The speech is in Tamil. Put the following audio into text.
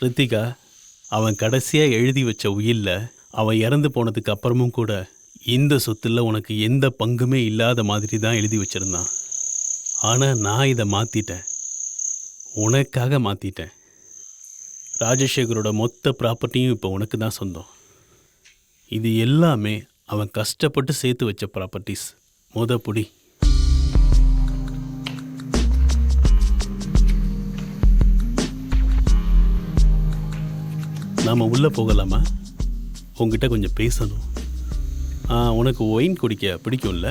ரித்திகா, அவன் கடைசியாக எழுதி வச்ச உயில்ல அவன் இறந்து போனதுக்கு அப்புறமும் கூட இந்த சொத்துல உனக்கு எந்த பங்குமே இல்லாத மாதிரி தான் எழுதி வச்சிருந்தான். ஆனால் நான் இதை மாற்றிட்டேன், உனக்காக மாற்றிட்டேன். ராஜசேகரோட மொத்த ப்ராப்பர்ட்டியும் இப்போ உனக்கு தான் சொந்தம். இது எல்லாமே அவன் கஷ்டப்பட்டு சேர்த்து வச்ச ப்ராப்பர்ட்டிஸ். புடி. நாம் உள்ளே போகலாமா? உங்ககிட்ட கொஞ்சம் பேசணும். உனக்கு ஒயின் குடிக்க பிடிக்கும்ல?